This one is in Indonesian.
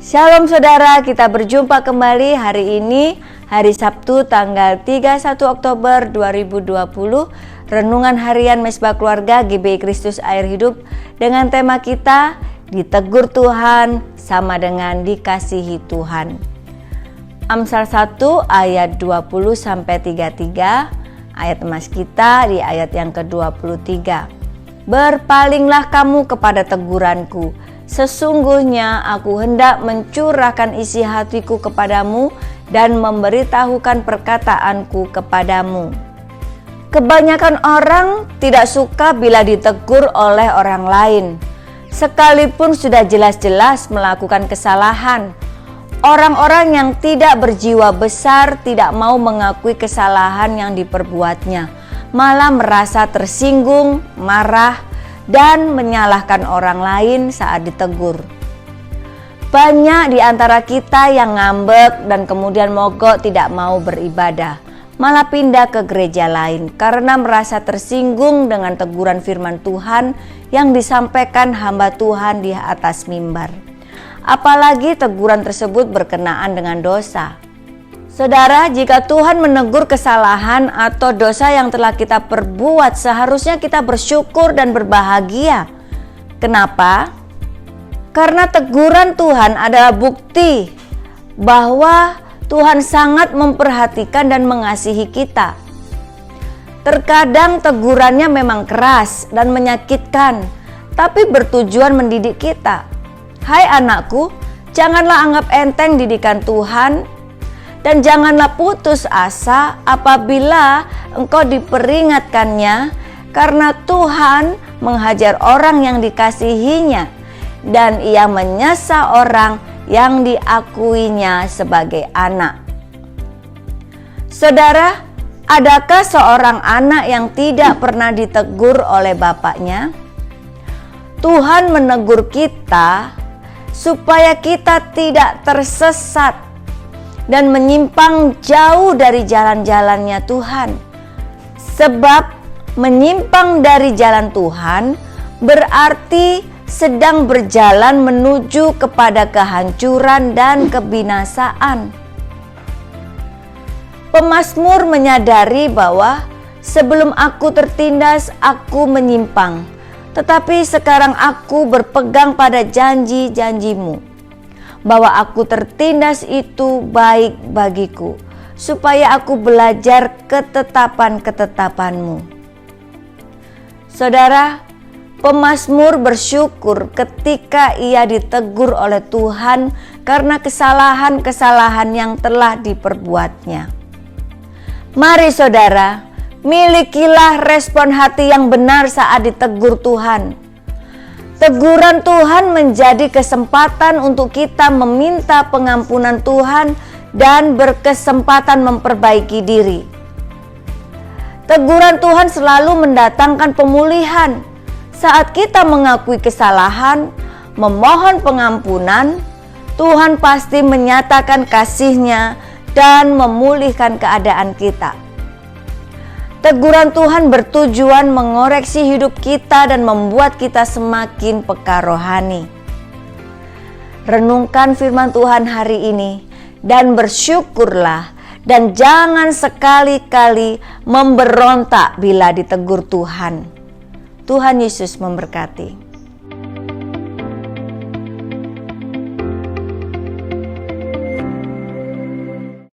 Shalom saudara, kita berjumpa kembali hari ini, hari Sabtu tanggal 31 Oktober 2020, Renungan Harian Mesbah Keluarga GBI Kristus Air Hidup dengan tema kita, ditegur Tuhan sama dengan dikasihi Tuhan. Amsal 1 ayat 20-33, ayat emas kita di ayat yang ke-23. Berpalinglah kamu kepada teguranku, sesungguhnya aku hendak mencurahkan isi hatiku kepadamu dan memberitahukan perkataanku kepadamu. Kebanyakan orang tidak suka bila ditegur oleh orang lain, sekalipun sudah jelas-jelas melakukan kesalahan. Orang-orang yang tidak berjiwa besar tidak mau mengakui kesalahan yang diperbuatnya, malah merasa tersinggung, marah, dan menyalahkan orang lain saat ditegur. Banyak di antara kita yang ngambek dan kemudian mogok tidak mau beribadah, malah pindah ke gereja lain karena merasa tersinggung dengan teguran firman Tuhan yang disampaikan hamba Tuhan di atas mimbar. Apalagi teguran tersebut berkenaan dengan dosa. Saudara, jika Tuhan menegur kesalahan atau dosa yang telah kita perbuat, seharusnya kita bersyukur dan berbahagia. Kenapa? Karena teguran Tuhan adalah bukti bahwa Tuhan sangat memperhatikan dan mengasihi kita. Terkadang tegurannya memang keras dan menyakitkan, tapi bertujuan mendidik kita. Hai anakku, janganlah anggap enteng didikan Tuhan, dan janganlah putus asa apabila engkau diperingatkannya, karena Tuhan menghajar orang yang dikasihinya dan ia menyesa orang yang diakuinya sebagai anak. Saudara, adakah seorang anak yang tidak pernah ditegur oleh bapaknya? Tuhan menegur kita supaya kita tidak tersesat dan menyimpang jauh dari jalan-jalannya Tuhan. Sebab menyimpang dari jalan Tuhan berarti sedang berjalan menuju kepada kehancuran dan kebinasaan. Pemazmur menyadari bahwa sebelum aku tertindas aku menyimpang, tetapi sekarang aku berpegang pada janji-janjimu. Bahwa aku tertindas itu baik bagiku, supaya aku belajar ketetapan-ketetapanmu. Saudara, pemazmur bersyukur ketika ia ditegur oleh Tuhan karena kesalahan-kesalahan yang telah diperbuatnya. Mari saudara, milikilah respon hati yang benar saat ditegur Tuhan. Teguran Tuhan menjadi kesempatan untuk kita meminta pengampunan Tuhan dan berkesempatan memperbaiki diri. Teguran Tuhan selalu mendatangkan pemulihan. Saat kita mengakui kesalahan, memohon pengampunan, Tuhan pasti menyatakan kasih-Nya dan memulihkan keadaan kita. Teguran Tuhan bertujuan mengoreksi hidup kita dan membuat kita semakin peka rohani. Renungkan firman Tuhan hari ini dan bersyukurlah, dan jangan sekali-kali memberontak bila ditegur Tuhan. Tuhan Yesus memberkati.